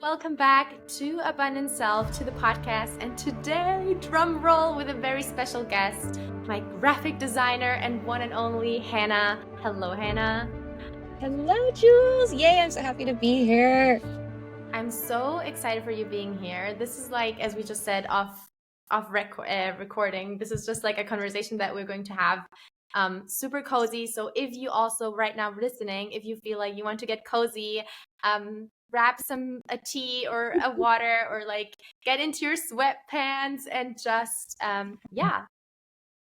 Welcome back to Abundant Self, to the podcast. And today, drum roll with a very special guest, my graphic designer and one and only Hannah. Hello, Hannah. Hello, Jules. Yay, I'm so happy to be here. I'm so excited for you being here. This is like, as we just said, recording. This is just like a conversation that we're going to have. Super cozy. So if you also right now listening, if you feel like you want to get cozy, grab a tea or a water, or like get into your sweatpants and just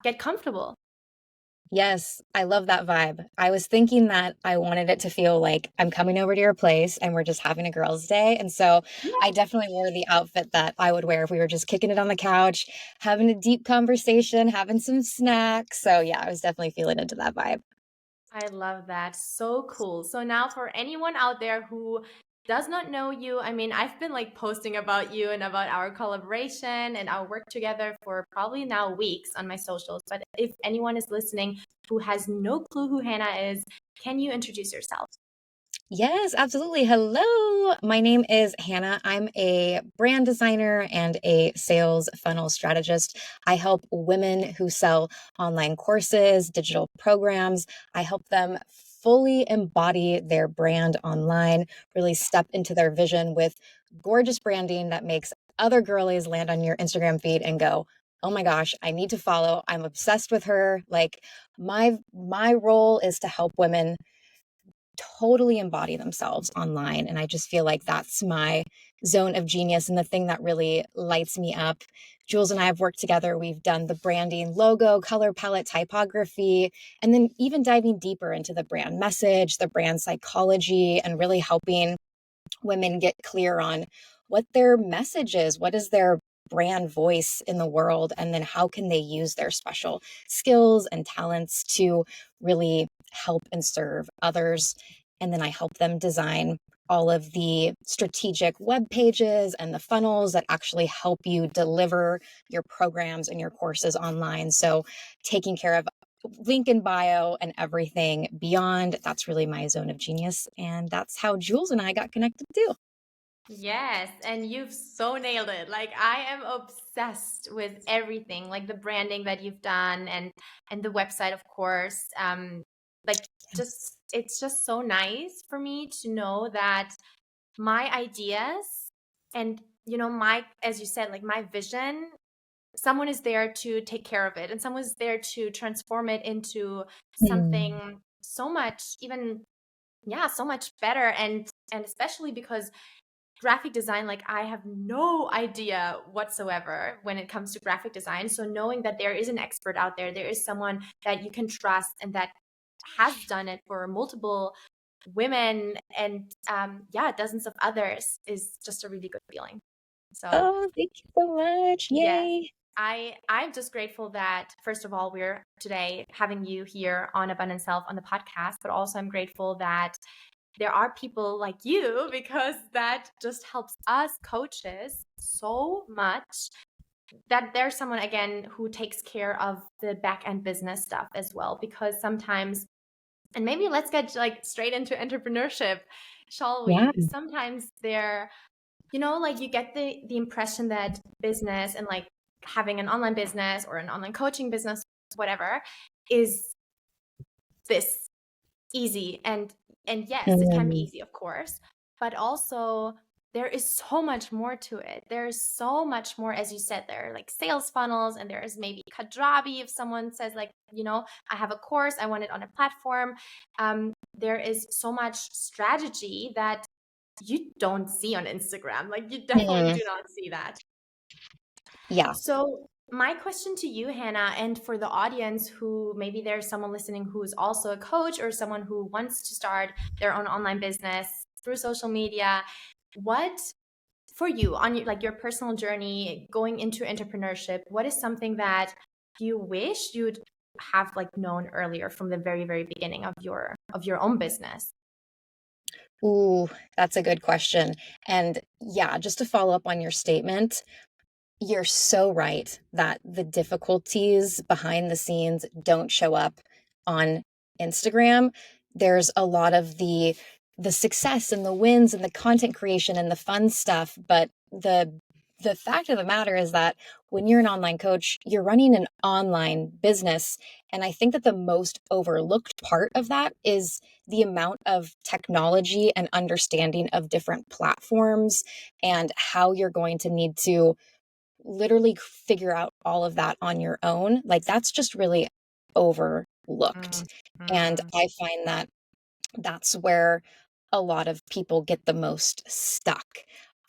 get comfortable. Yes, I love that vibe. I was thinking that I wanted it to feel like I'm coming over to your place and we're just having a girls' day. And so I definitely wore the outfit that I would wear if we were just kicking it on the couch, having a deep conversation, having some snacks. So yeah, I was definitely feeling into that vibe. I love that. So cool. So now for anyone out there who does not know you, I mean, I've been like posting about you and about our collaboration and our work together for probably now weeks on my socials. But if anyone is listening who has no clue who Hannah is, can you introduce yourself? Yes, absolutely. Hello. My name is Hannah. I'm a brand designer and a sales funnel strategist. I help women who sell online courses, digital programs. I help them fully embody their brand online, really step into their vision with gorgeous branding that makes other girlies land on your Instagram feed and go, "Oh my gosh, I need to follow. I'm obsessed with her." Like my role is to help women totally embody themselves online. And I just feel like that's my zone of genius and the thing that really lights me up. Jules and I have worked together. We've done the branding, logo, color palette, typography, and then even diving deeper into the brand message, the brand psychology, and really helping women get clear on what their message is, what is their brand voice in the world, and then how can they use their special skills and talents to really help and serve others. And then I help them design all of the strategic web pages and the funnels that actually help you deliver your programs and your courses online. So taking care of link in bio and everything beyond, that's really my zone of genius. And that's how Jules and I got connected too. Yes, and you've so nailed it. Like I am obsessed with everything, like the branding that you've done and the website, of course. Like just it's just so nice for me to know that my ideas and my, as you said, like my vision, someone is there to take care of it and someone's there to transform it into Mm. something so much even, yeah, so much better. And especially because graphic design, like I have no idea whatsoever when it comes to graphic design. So knowing that there is an expert out there, there is someone that you can trust and that has done it for multiple women and yeah, dozens of others, is just a really good feeling. So Oh, thank you so much. yes, Yay. I'm just grateful that first of all we're today having you here on Abundant Self on the podcast, but also I'm grateful that there are people like you, because that just helps us coaches so much, that there's someone again who takes care of the back end business stuff as well. Because sometimes, and maybe let's get like straight into entrepreneurship, shall Yeah. we? Sometimes there, like you get the impression that business and like having an online business or an online coaching business, whatever, is this easy. And yes, it can be Mm. easy, of course, but also there is so much more to it. There's so much more, as you said, there are like sales funnels, and there is maybe Kajabi if someone says like, I have a course, I want it on a platform. There is so much strategy that you don't see on Instagram. Like you definitely Mm. do not see that. Yeah. So my question to you, Hannah, and for the audience who maybe there's someone listening who is also a coach or someone who wants to start their own online business through social media, what for you on your personal journey going into entrepreneurship, what is something that you wish you'd have like known earlier from the very, very beginning of your own business? Ooh, that's a good question. And yeah, just to follow up on your statement, you're so right that the difficulties behind the scenes don't show up on Instagram. There's a lot of the the success and the wins and the content creation and the fun stuff. But the fact of the matter is that when you're an online coach, you're running an online business. And I think that the most overlooked part of that is the amount of technology and understanding of different platforms and how you're going to need to literally figure out all of that on your own. Like that's just really overlooked. And Mm-hmm. I find that that's where a lot of people get the most stuck.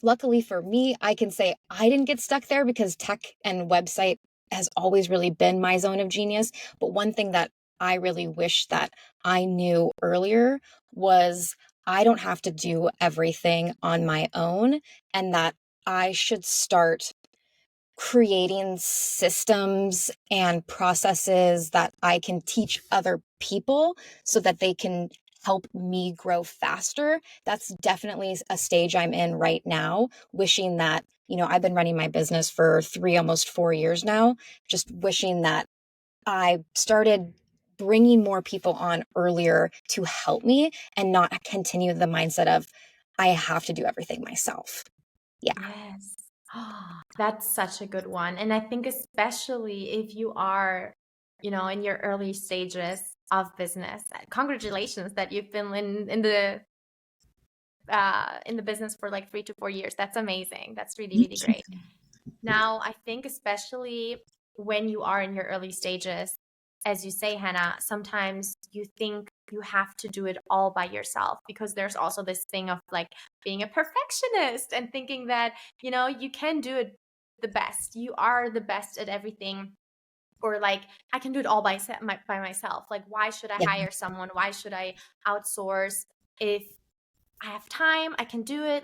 Luckily for me, I can say I didn't get stuck there because tech and website has always really been my zone of genius. But one thing that I really wish that I knew earlier was I don't have to do everything on my own, and that I should start creating systems and processes that I can teach other people so that they can help me grow faster. That's definitely a stage I'm in right now, wishing that, I've been running my business for 3, almost 4 years now, just wishing that I started bringing more people on earlier to help me and not continue the mindset of I have to do everything myself. Yeah. Yes. That's such a good one. And I think especially if you are, in your early stages of business, congratulations that you've been in the business for like 3 to 4 years. That's amazing. That's really, really great. Now, I think especially when you are in your early stages, as you say, Hannah, sometimes you think you have to do it all by yourself because there's also this thing of like being a perfectionist and thinking that, you can do it the best. You are the best at everything. Or like, I can do it all by myself. Like, why should I Yeah. hire someone? Why should I outsource if I have time, I can do it,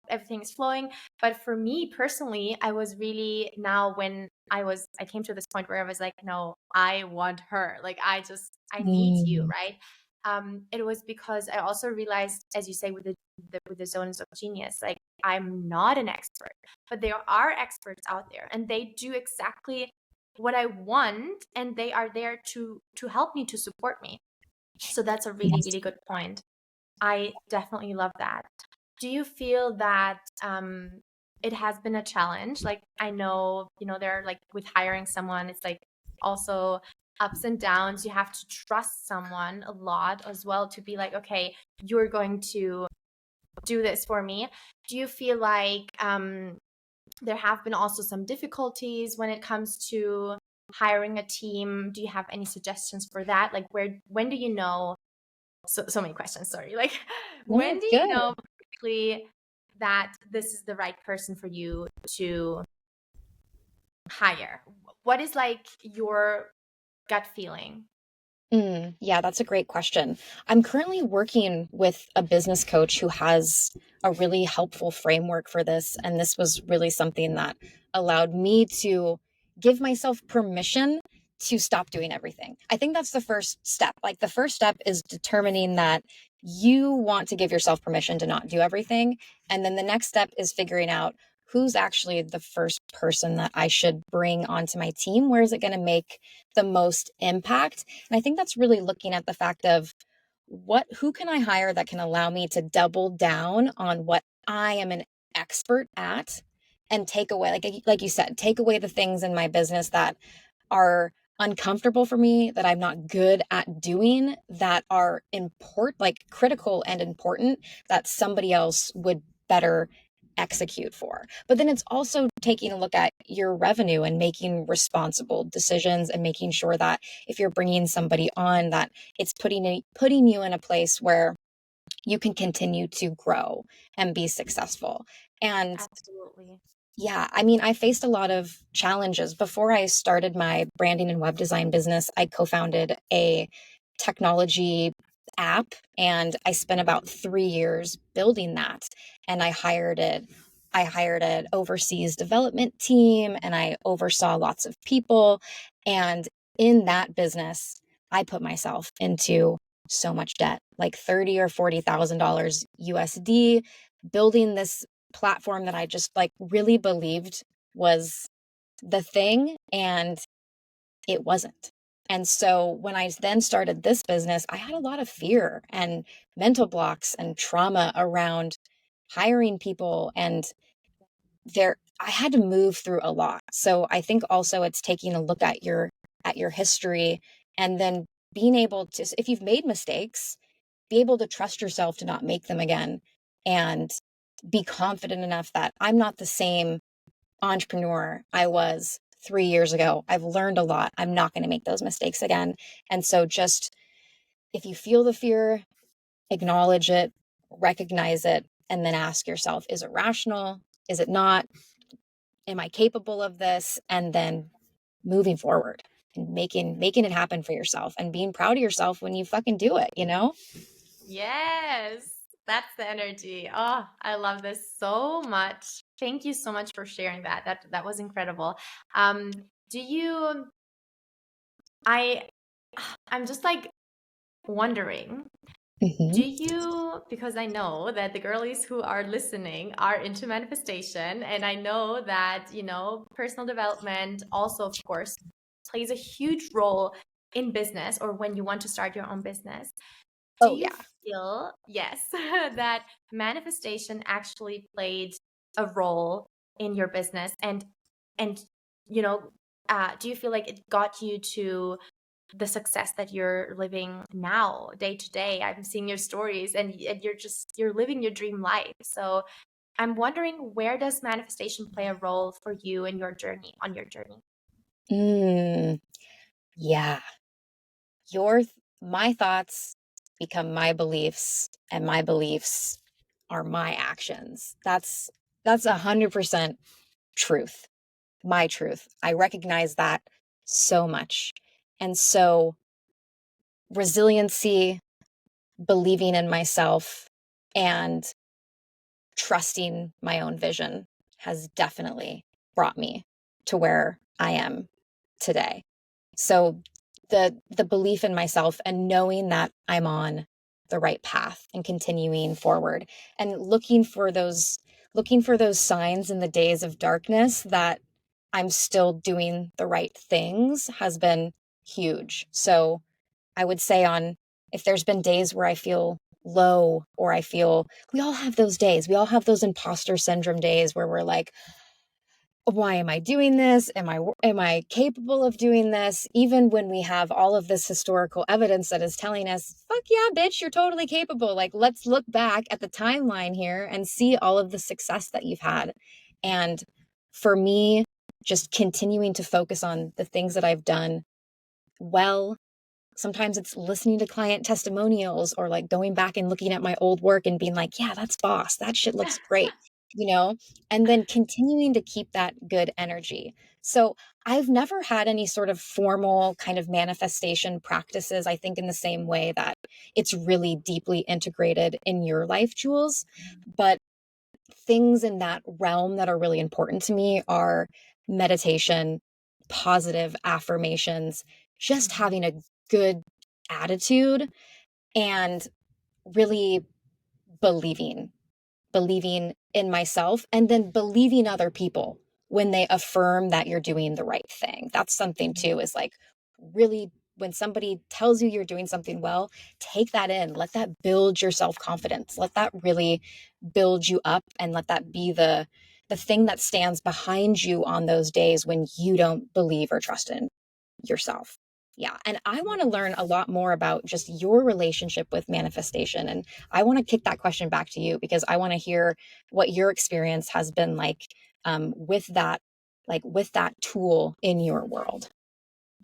everything is flowing. But for me personally, I was really now when I came to this point where I was like, no, I want her. Like I need you, Mm, right? It was because I also realized, as you say, with the zones of genius, like I'm not an expert, but there are experts out there and they do exactly what I want and they are there to help me, to support me. So that's a really, yes. really good point. I definitely love that. Do you feel that it has been a challenge? Like I know, there are like with hiring someone, it's like also ups and downs. You have to trust someone a lot as well to be like, okay, you're going to do this for me. Do you feel like there have been also some difficulties when it comes to hiring a team? Do you have any suggestions for that? Like when do you know so many questions, sorry, like No, when it's do you good. know quickly that this is the right person for you to hire? What is like your gut feeling? Yeah, that's a great question. I'm currently working with a business coach who has a really helpful framework for this. And this was really something that allowed me to give myself permission to stop doing everything. I think that's the first step. Like, the first step is determining that you want to give yourself permission to not do everything. And then the next step is figuring out who's actually the first person that I should bring onto my team. Where is it going to make the most impact? And I think that's really looking at the fact of who can I hire that can allow me to double down on what I am an expert at and take away, like you said, take away the things in my business that are uncomfortable for me, that I'm not good at doing, that are important, like critical and important, that somebody else would better execute for. But then it's also taking a look at your revenue and making responsible decisions and making sure that if you're bringing somebody on, that it's putting you in a place where you can continue to grow and be successful. And Absolutely. yeah, I mean, I faced a lot of challenges. Before I started my branding and web design business, I co founded a technology app and I spent about 3 years building that. And I hired an overseas development team and I oversaw lots of people. And in that business, I put myself into so much debt, like 30 or $40,000 USD, building this platform that I just like really believed was the thing, and it wasn't. And so when I then started this business, I had a lot of fear and mental blocks and trauma around hiring people, and there I had to move through a lot. So I think also it's taking a look at your history, and then being able to, if you've made mistakes, be able to trust yourself to not make them again, and be confident enough that I'm not the same entrepreneur I was 3 years ago. I've learned a lot. I'm not going to make those mistakes again. And so just, if you feel the fear, acknowledge it, recognize it, and then ask yourself, is it rational? Is it not? Am I capable of this? And then moving forward and making it happen for yourself, and being proud of yourself when you fucking do it, you know? Yes, that's the energy. Oh, I love this so much. Thank you so much for sharing that. That was incredible. Do you I I'm just like wondering, do Mm-hmm. you, because I know that the girlies who are listening are into manifestation, and I know that, personal development also, of course, plays a huge role in business or when you want to start your own business. Do Oh you yeah. feel, yes, that manifestation actually played a role in your business, and you know, do you feel like it got you to the success that you're living now, day to day? I'm seeing your stories, and you're living your dream life. So I'm wondering, where does manifestation play a role for you in your journey, on your journey? Mm, yeah. Your my thoughts become my beliefs, and my beliefs are my actions. That's 100% truth. My truth. I recognize that so much. And so resiliency, believing in myself, and trusting my own vision has definitely brought me to where I am today. So the belief in myself and knowing that I'm on the right path and continuing forward, and looking for those signs in the days of darkness that I'm still doing the right things has been huge. So I would say, on if there's been days where I feel low, or I feel, we all have those days. We all have those imposter syndrome days where we're like, why am I doing this? Am I capable of doing this? Even when we have all of this historical evidence that is telling us, fuck yeah, bitch, you're totally capable. Like, let's look back at the timeline here and see all of the success that you've had. And for me, just continuing to focus on the things that I've done well. Sometimes it's listening to client testimonials, or like going back and looking at my old work and being like, yeah, that's boss. That shit looks great, you know? And then continuing to keep that good energy. So I've never had any sort of formal kind of manifestation practices, I think, in the same way that it's really deeply integrated in your life, Jules. But things in that realm that are really important to me are meditation, positive affirmations, just Mhm. having a good attitude, and really believing believing in myself, and then believing other people when they affirm that you're doing the right thing. That's something Mhm. too, is like, really, when somebody tells you you're doing something well, take that in, let that build your self-confidence, let that really build you up, and let that be the thing that stands behind you on those days when you don't believe or trust in yourself. Yeah. And I want to learn a lot more about just your relationship with manifestation. And I want to kick that question back to you, because I want to hear what your experience has been like, with that tool in your world.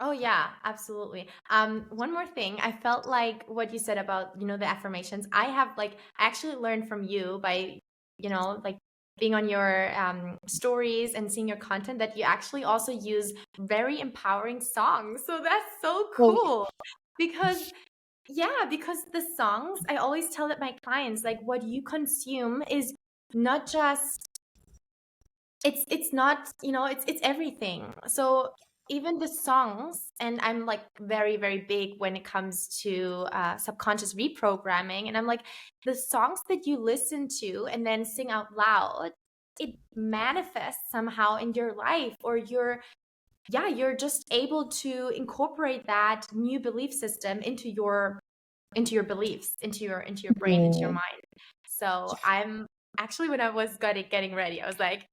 Oh yeah, absolutely. One more thing, I felt like what you said about, the affirmations. I actually learned from you by, like being on your stories and seeing your content, that you actually also use very empowering songs. So that's so Well, cool. Because yeah, because the songs, I always tell it my clients, like, what you consume is not just, it's not, it's everything. So even the songs, and I'm like very very big when it comes to subconscious reprogramming, and I'm like, the songs that you listen to and then sing out loud, it manifests somehow in your life, or yeah, you're just able to incorporate that new belief system into your beliefs, into your brain, into your Mm. mind. So I'm actually, when I was getting ready, I was like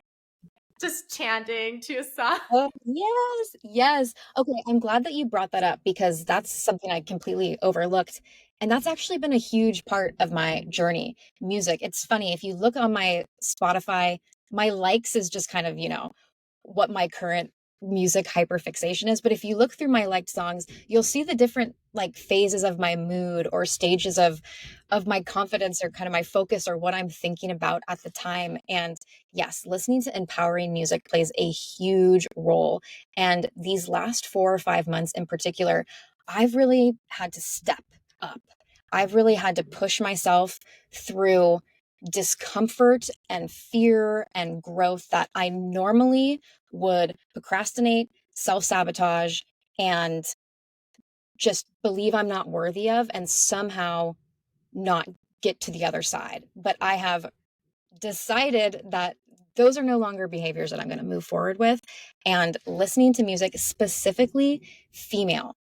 just chanting to a song. Oh, yes, yes. Okay, I'm glad that you brought that up because that's something I completely overlooked. And that's actually been a huge part of my journey, music. It's funny, if you look on my Spotify, my likes is just kind of, what my current music hyperfixation is. But if you look through my liked songs, you'll see the different like phases of my mood or stages of my confidence or kind of my focus or what I'm thinking about at the time. And yes, listening to empowering music plays a huge role. And these last 4 or 5 months in particular, I've really had to step up. I've really had to push myself through discomfort and fear and growth that I normally would procrastinate, self sabotage, and just believe I'm not worthy of, and somehow not get to the other side. But I have decided that those are no longer behaviors that I'm going to move forward with. And listening to music, specifically female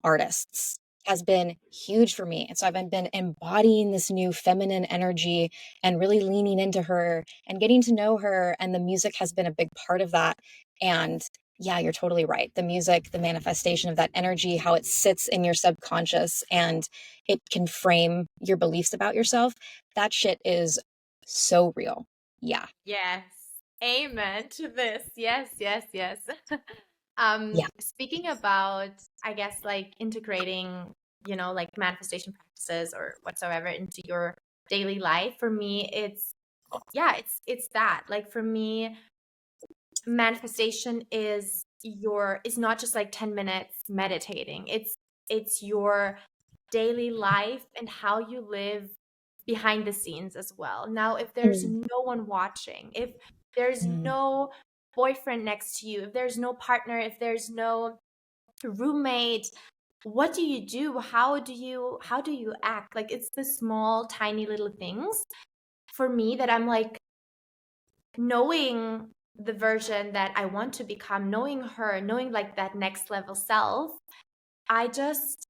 artists, has been huge for me. And so I've been embodying this new feminine energy and really leaning into her and getting to know her. And the music has been a big part of that. And yeah, you're totally right. The music, the manifestation of that energy, how it sits in your subconscious and it can frame your beliefs about yourself. That shit is so real. Yeah. Yes. Amen to this. Yes, yes, yes. Yeah. Speaking about, I guess, like integrating, like manifestation practices or whatsoever into your daily life, for me, it's that. Like for me, manifestation is not just like 10 minutes meditating. It's your daily life and how you live behind the scenes as well. Now, if there's Mm, no one watching, if there's mm, no boyfriend next to you, if there's no partner, if there's no roommate, what do you do? How do you act? Like it's the small tiny little things for me that I'm like knowing the version that I want to become, knowing her, knowing like that next level self. I just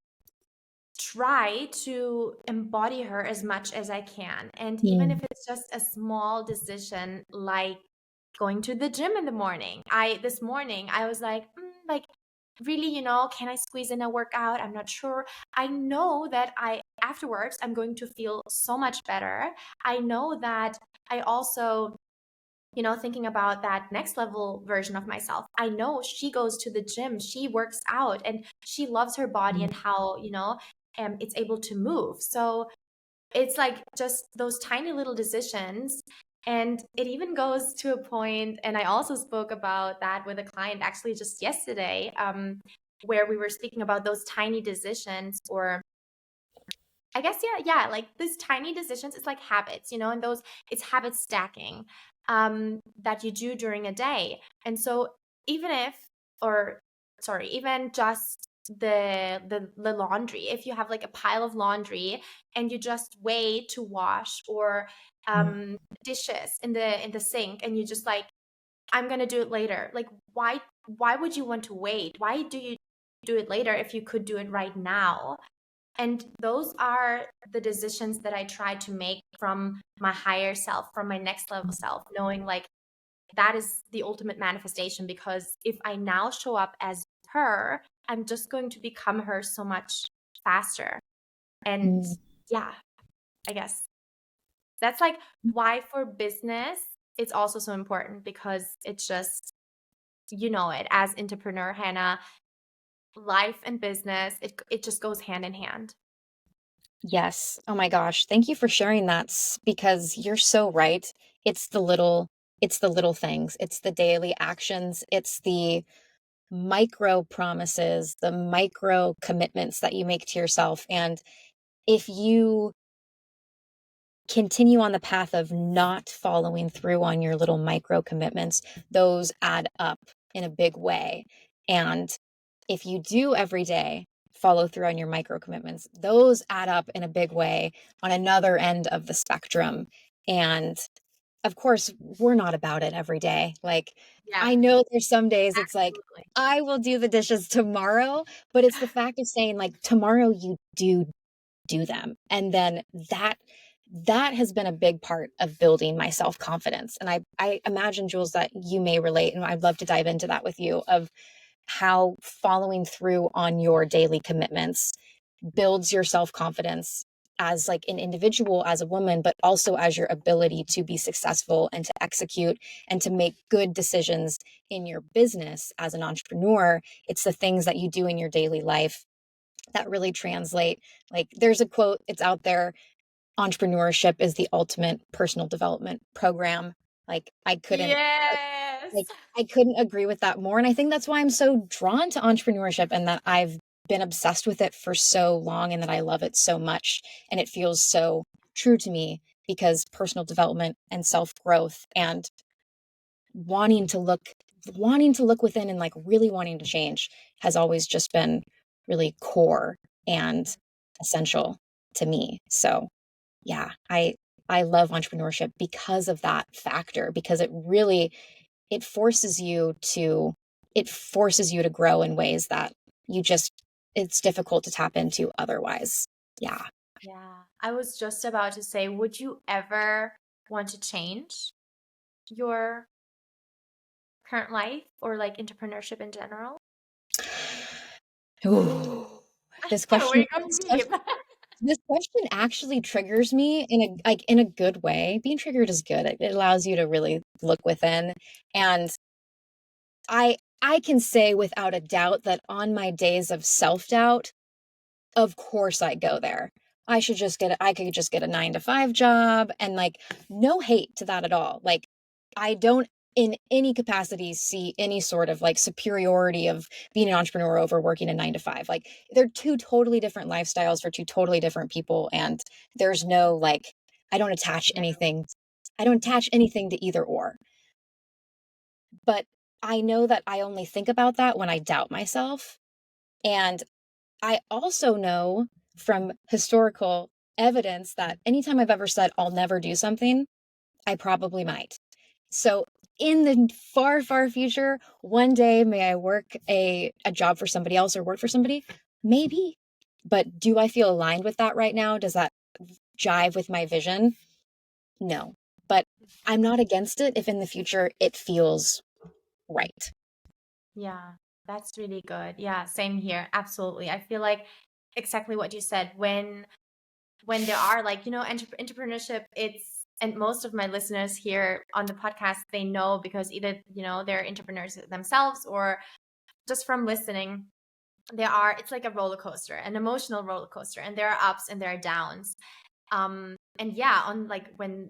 try to embody her as much as I can. And even mm, if it's just a small decision like going to the gym in the morning. I this morning I was like, like really, can I squeeze in a workout? I'm not sure. I know that I afterwards I'm going to feel so much better. I know that I also thinking about that next level version of myself. I know she goes to the gym, she works out, and she loves her body mm, and how, it's able to move. So it's like just those tiny little decisions. And it even goes to a point, and I also spoke about that with a client actually just yesterday, where we were speaking about those tiny decisions, or I guess, yeah, like these tiny decisions, it's like habits, and those, it's habit stacking, that you do during a day. And so even if, or sorry, even just the laundry, if you have like a pile of laundry and you just wait to wash, or mm, dishes in the sink, and you just like, I'm gonna do it later. Like why would you want to wait? Why do you do it later if you could do it right now? And those are the decisions that I try to make from my higher self, from my next level self, knowing like that is the ultimate manifestation. Because if I now show up as her, I'm just going to become her so much faster. And mm. yeah, I guess that's like why for business, it's also so important, because it's just, it as entrepreneur, Hannah, life and business, it just goes hand in hand. Yes. Oh my gosh. Thank you for sharing that because you're so right. It's the little it's the little things. It's the daily actions. It's the micro promises, the micro commitments that you make to yourself. And if you continue on the path of not following through on your little micro commitments, those add up in a big way. And if you do every day follow through on your micro commitments, those add up in a big way on another end of the spectrum. And of course, we're not about it every day. Like, Yeah, I know there's some days it's like, absolutely. I will do the dishes tomorrow, but it's the fact of saying, like, tomorrow you do them. And then that has been a big part of building my self-confidence. And I imagine, Jules, that you may relate, and I'd love to dive into that with you, of how following through on your daily commitments builds your self-confidence as like an individual, as a woman, but also as your ability to be successful and to execute and to make good decisions in your business as an entrepreneur. It's the things that you do in your daily life that really translate. Like, there's a quote, it's out there: entrepreneurship is the ultimate personal development program. Like, Yes. like I couldn't agree with that more. And I think that's why I'm so drawn to entrepreneurship, and that I've been obsessed with it for so long, and that I love it so much. And it feels so true to me, because personal development and self-growth and wanting to look wanting to look within, and like really wanting to change, has always just been really core and essential to me. So yeah, I love entrepreneurship because of that factor, because it forces you to it forces you to grow in ways that you just it's difficult to tap into otherwise. Yeah. Yeah. I was just about to say, would you ever want to change your current life or like entrepreneurship in general? Ooh, this question We go deep. this question actually triggers me in a good way. Being triggered is good. It allows you to really look within. And I can say without a doubt that on my days of self-doubt, of course I go there. I could just get a 9 to 5 job, and like, no hate to that at all. Like, I don't in any capacity see any sort of like superiority of being an entrepreneur over working a 9 to 5. Like, they're two totally different lifestyles for two totally different people. And there's no like, I don't attach Yeah. anything. I don't attach anything to either or. But I know that I only think about that when I doubt myself. And I also know from historical evidence that anytime I've ever said I'll never do something, I probably might. So in the far, far future, one day may I work a job for somebody else or work for somebody? Maybe. But do I feel aligned with that right now? Does that jive with my vision? No. But I'm not against it if in the future it feels right. Yeah, that's really good. Yeah, same here. Absolutely. I feel like exactly what you said. When there are like, entrepreneurship, and most of my listeners here on the podcast, they know because either, they're entrepreneurs themselves or just from listening, it's like a roller coaster, an emotional roller coaster, and there are ups and there are downs. And yeah, on like when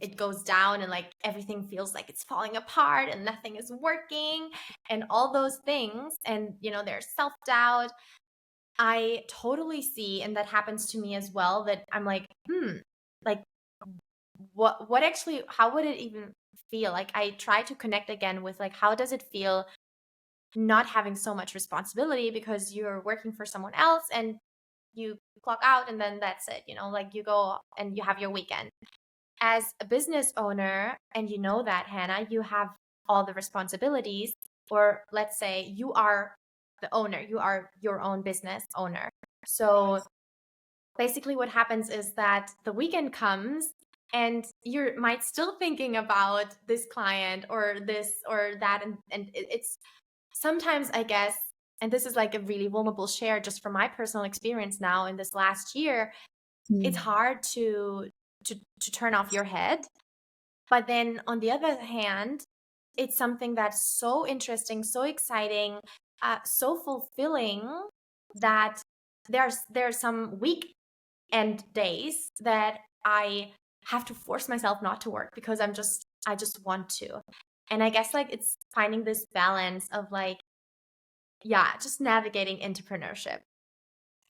it goes down and like everything feels like it's falling apart and nothing is working and all those things, and there's self-doubt. I totally see, and that happens to me as well, that I'm like, like what actually, how would it even feel? Like, I try to connect again with like, how does it feel not having so much responsibility because you're working for someone else and you clock out and then that's it, like you go and you have your weekend. As a business owner, and you know that, Hannah, you have all the responsibilities, or let's say you are the owner, you are your own business owner. So basically what happens is that the weekend comes and you might still thinking about this client or this or that, and it's sometimes, I guess, and this is like a really vulnerable share just from my personal experience now in this last year, it's Mm. hard to turn off your head. But then on the other hand, it's something that's so interesting, so exciting, so fulfilling, that there's some weekend days that I have to force myself not to work because I just want to. And I guess like it's finding this balance of like, yeah, just navigating entrepreneurship.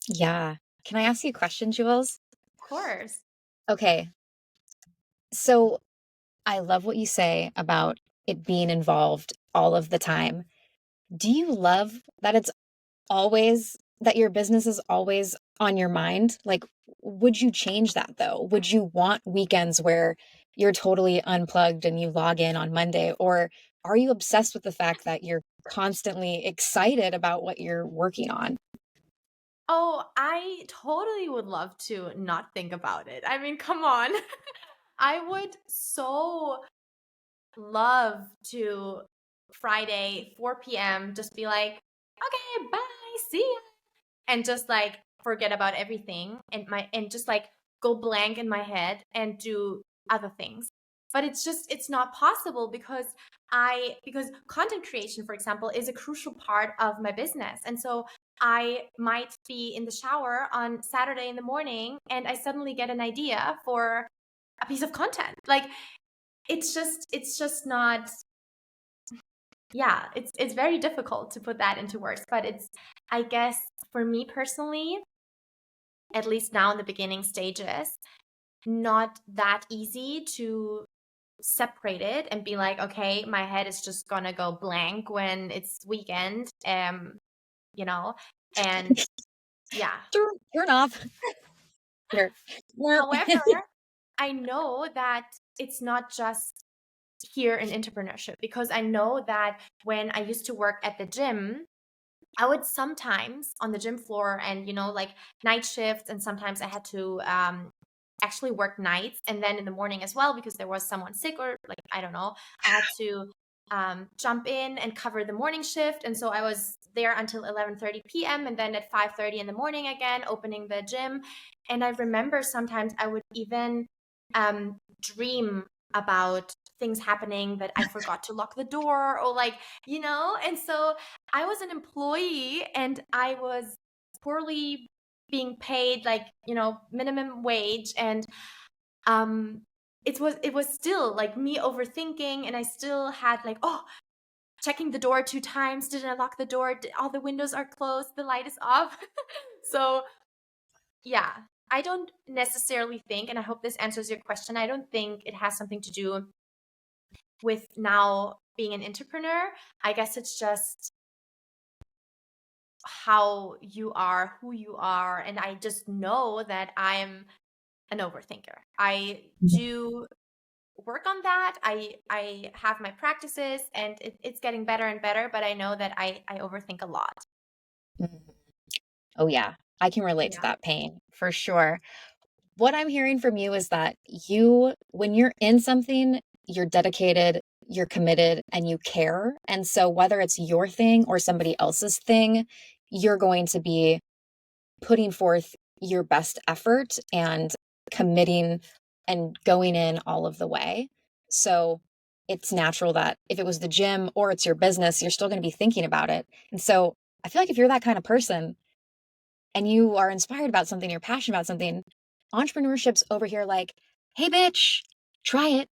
Yeah. Can I ask you a question, Jules? Of course. Okay. So I love what you say about it being involved all of the time. Do you love that that your business is always on your mind? Like, would you change that though? Would you want weekends where you're totally unplugged and you log in on Monday? Or are you obsessed with the fact that you're constantly excited about what you're working on? Oh, I totally would love to not think about it. I mean, come on. I would so love to Friday, 4 p.m., just be like, okay, bye, see ya. And just like forget about everything and just like go blank in my head and do other things. But it's not possible because because content creation, for example, is a crucial part of my business. And so I might be in the shower on Saturday in the morning and I suddenly get an idea for a piece of content. Like it's just not, yeah, it's very difficult to put that into words, but it's, I guess, for me personally, at least now in the beginning stages, not that easy to separate it and be like, okay, my head is just gonna go blank when it's weekend, you know, and yeah. Turn off. Here. Nope. However, I know that it's not just here in entrepreneurship, because I know that when I used to work at the gym, I would sometimes on the gym floor and, like night shifts, and sometimes I had to actually work nights and then in the morning as well because there was someone sick, or like, I don't know, I had to jump in and cover the morning shift. And so I was there until 11:30 p.m. and then at 5:30 in the morning again, opening the gym. And I remember sometimes I would even dream about things happening that I forgot to lock the door, or like, and so I was an employee and I was poorly being paid, like, minimum wage. And it was still like me overthinking, and I still had like, oh, checking the door 2 times. Did I lock the door? All the windows are closed, the light is off. So yeah, I don't necessarily think, and I hope this answers your question, I don't think it has something to do with now being an entrepreneur. I guess it's just how you are, who you are. And I just know that I'm an overthinker. I do work on that. I have my practices, and it's getting better and better, but I know that I overthink a lot. Mhm. Oh, yeah. I can relate to Yeah. that pain for sure. What I'm hearing from you is that when you're in something, you're dedicated, you're committed, and you care. And so, whether it's your thing or somebody else's thing, you're going to be putting forth your best effort and committing and going in all of the way. So, it's natural that if it was the gym or it's your business, you're still going to be thinking about it. And so, I feel like if you're that kind of person, and you are inspired about something, you're passionate about something, entrepreneurship's over here like, hey bitch, try it,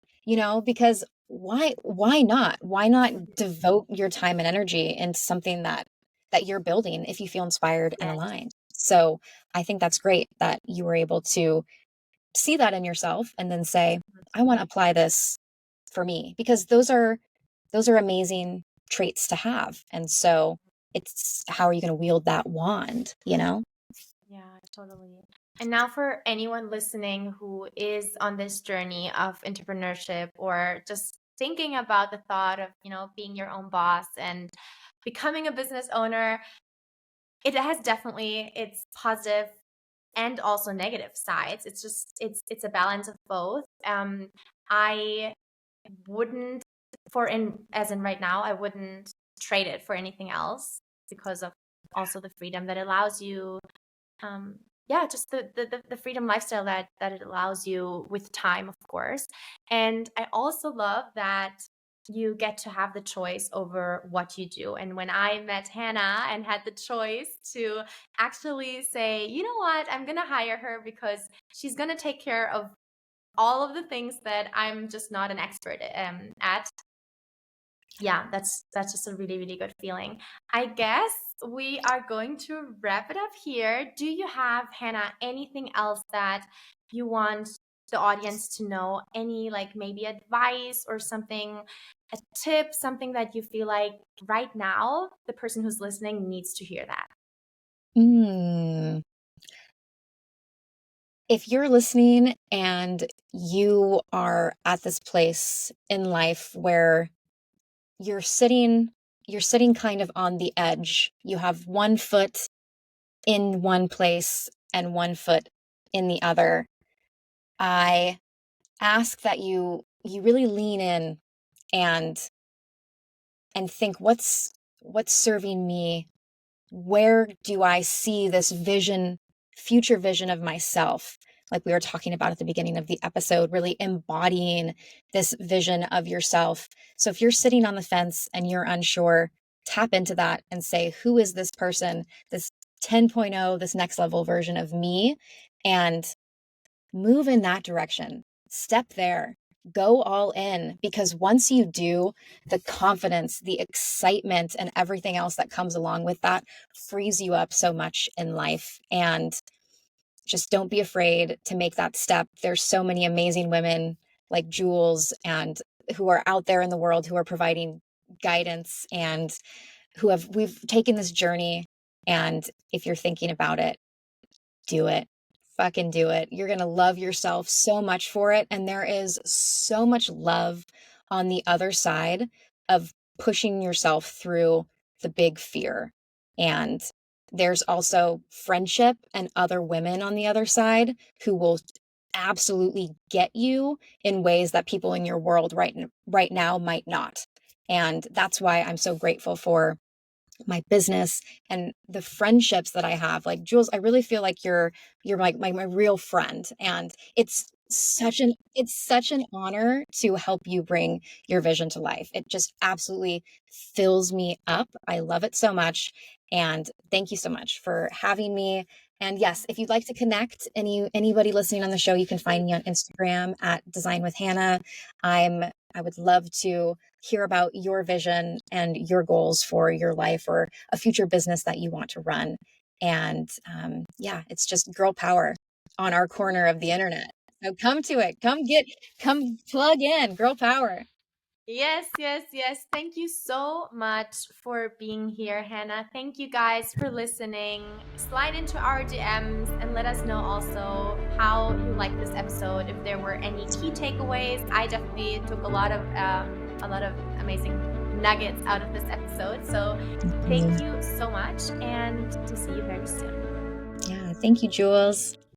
because why not? Why not Mhm. devote your time and energy into something that you're building if you feel inspired and Yes. aligned? So I think that's great that you were able to see that in yourself and then say, I want to apply this for me, because those are amazing traits to have. And so it's how are you going to wield that wand? Yeah, totally. And now for anyone listening who is on this journey of entrepreneurship, or just thinking about the thought of, being your own boss and becoming a business owner, it has definitely its positive and also negative sides. It's just it's a balance of both. I wouldn't, for in as in right now, I wouldn't trade it for anything else, because of also the freedom that allows you, yeah, just the freedom lifestyle that it allows you with time, of course. And I also love that you get to have the choice over what you do. And when I met Hannah and had the choice to actually say, you know what, I'm gonna hire her because she's gonna take care of all of the things that I'm just not an expert at. Yeah, that's just a really, really good feeling. I guess we are going to wrap it up here. Do you have, Hannah, anything else that you want the audience to know? Any, like, maybe advice or something, a tip, something that you feel like right now the person who's listening needs to hear that? Mm, if you're listening and you are at this place in life where you're sitting kind of on the edge, you have one foot in one place and one foot in the other, I ask that you really lean in and think, what's serving me? Where do I see this vision, future vision of myself? Like we were talking about at the beginning of the episode, really embodying this vision of yourself. So if you're sitting on the fence and you're unsure, tap into that and say, who is this person, this 10.0, this next level version of me? And move in that direction. Step there. Go all in, because once you do, the confidence, the excitement, and everything else that comes along with that frees you up so much in life. And just don't be afraid to make that step. There's so many amazing women like Jules and who are out there in the world who are providing guidance and we've taken this journey. And if you're thinking about it, do it. Fucking do it. You're going to love yourself so much for it. And there is so much love on the other side of pushing yourself through the big fear. And there's also friendship and other women on the other side who will absolutely get you in ways that people in your world right now might not. And that's why I'm so grateful for my business and the friendships that I have. Like Jules, I really feel like you're my real friend. And it's such an honor to help you bring your vision to life. It just absolutely fills me up. I love it so much. And thank you so much for having me. And yes, if you'd like to connect, anybody listening on the show, you can find me on Instagram at Design with Hannah. I would love to hear about your vision and your goals for your life or a future business that you want to run. And yeah, it's just girl power on our corner of the internet. So come to it. Come plug in. Girl power. Yes, yes, yes. Thank you so much for being here, Hannah. Thank you guys for listening. Slide into our DMs and let us know also how you liked this episode. If there were any key takeaways, I definitely took a lot of amazing nuggets out of this episode. So thank you so much, and to see you very soon. Yeah, thank you, Jules.